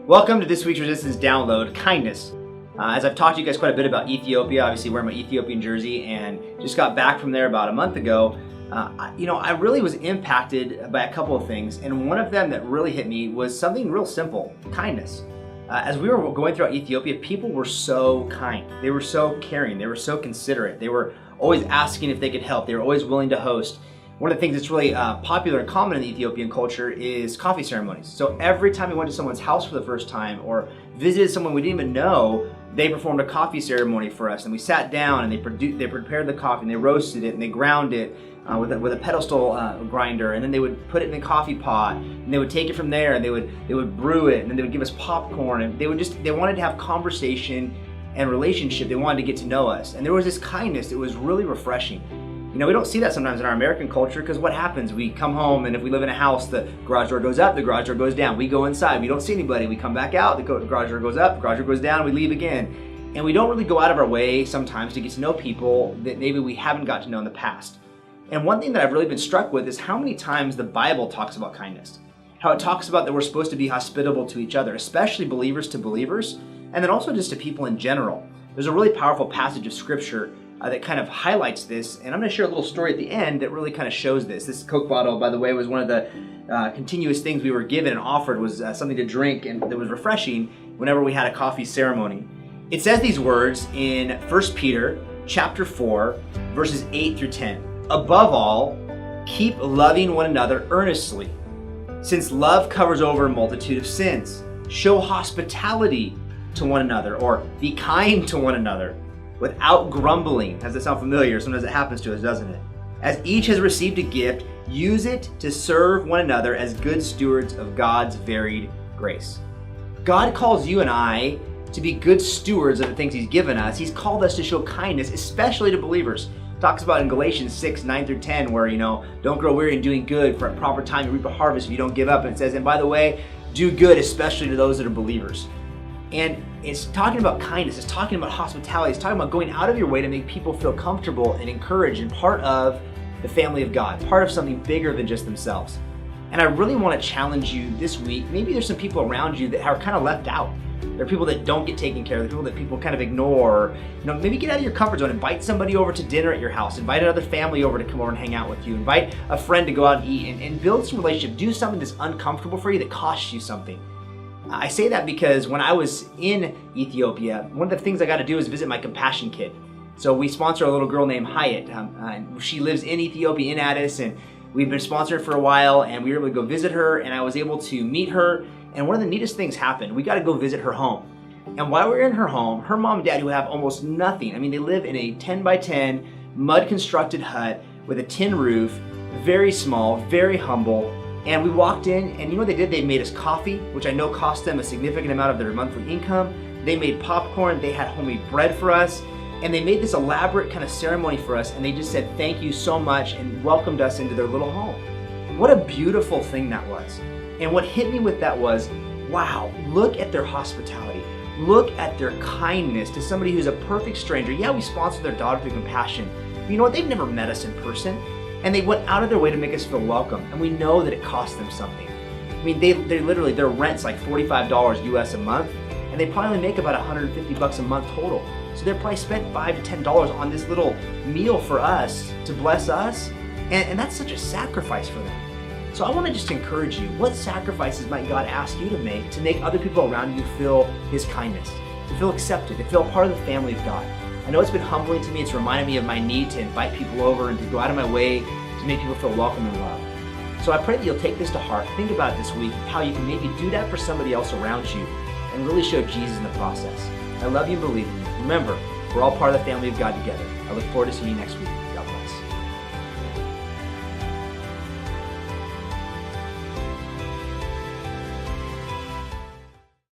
Welcome to this week's Resistance Download, Kindness. As I've talked to you guys quite a bit about Ethiopia, obviously wearing my Ethiopian jersey, and just got back from there about a month ago, I really was impacted by a couple of things, and one of them that really hit me was something real simple: kindness. As we were going throughout Ethiopia, people were so kind. They were so caring. They were so considerate. They were always asking if they could help. They were always willing to host. One of the things that's really popular and common in the Ethiopian culture is coffee ceremonies. So every time we went to someone's house for the first time or visited someone we didn't even know, they performed a coffee ceremony for us. And we sat down and they prepared the coffee and they roasted it and they ground it with a pedestal grinder, and then they would put it in a coffee pot and they would take it from there and they would brew it, and then they would give us popcorn, and they wanted to have conversation and relationship. They wanted to get to know us, and there was this kindness that was really refreshing. You know, we don't see that sometimes in our American culture, because what happens? We come home, and if we live in a house, the garage door goes up, the garage door goes down. We go inside, we don't see anybody. We come back out, the garage door goes up, the garage door goes down, and we leave again. And we don't really go out of our way sometimes to get to know people that maybe we haven't got to know in the past. And one thing that I've really been struck with is how many times the Bible talks about kindness. How it talks about that we're supposed to be hospitable to each other, especially believers to believers, and then also just to people in general. There's a really powerful passage of scripture that kind of highlights this, and I'm going to share a little story at the end that really kind of shows this. This Coke bottle, by the way, was one of the continuous things we were given and offered, was something to drink and that was refreshing whenever we had a coffee ceremony. It says these words in 1 Peter chapter 4, verses 8 through 10. Above all, keep loving one another earnestly, since love covers over a multitude of sins. Show hospitality to one another, or be kind to one another, without grumbling. Does that sound familiar? Sometimes it happens to us, doesn't it? As each has received a gift, use it to serve one another as good stewards of God's varied grace. God calls you and I to be good stewards of the things He's given us. He's called us to show kindness, especially to believers. It talks about in Galatians 6, 9 through 10, where, don't grow weary in doing good, for at proper time you reap a harvest if you don't give up. And it says, and by the way, do good, especially to those that are believers. And it's talking about kindness, it's talking about hospitality, it's talking about going out of your way to make people feel comfortable and encouraged and part of the family of God, part of something bigger than just themselves. And I really want to challenge you this week. Maybe there's some people around you that are kind of left out. There are people that don't get taken care of, there are people that people kind of ignore. Maybe get out of your comfort zone, invite somebody over to dinner at your house, invite another family over to come over and hang out with you, invite a friend to go out and eat, and build some relationship. Do something that's uncomfortable for you, that costs you something. I say that because when I was in Ethiopia, one of the things I got to do is visit my Compassion Kid. So we sponsor a little girl named Hyatt. She lives in Ethiopia, in Addis, and we've been sponsored for a while, and we were able to go visit her, and I was able to meet her, and one of the neatest things happened. We got to go visit her home. And while we were in her home, her mom and dad, who have almost nothing, they live in a 10 by 10 mud constructed hut with a tin roof, very small, very humble. And we walked in, and you know what they did? They made us coffee, which I know cost them a significant amount of their monthly income. They made popcorn, they had homemade bread for us, and they made this elaborate kind of ceremony for us, and they just said thank you so much and welcomed us into their little home. What a beautiful thing that was. And what hit me with that was, wow, look at their hospitality. Look at their kindness to somebody who's a perfect stranger. Yeah, we sponsored their daughter through Compassion, but you know what? They've never met us in person. And they went out of their way to make us feel welcome. And we know that it cost them something. They literally, their rent's like $45 US a month, and they probably make about $150 a month total. So they probably spent $5 to $10 on this little meal for us to bless us. And that's such a sacrifice for them. So I want to just encourage you, what sacrifices might God ask you to make other people around you feel His kindness, to feel accepted, to feel part of the family of God? I know it's been humbling to me. It's reminded me of my need to invite people over and to go out of my way to make people feel welcome and loved. So I pray that you'll take this to heart. Think about it this week, how you can maybe do that for somebody else around you and really show Jesus in the process. I love you and believe in you. Remember, we're all part of the family of God together. I look forward to seeing you next week.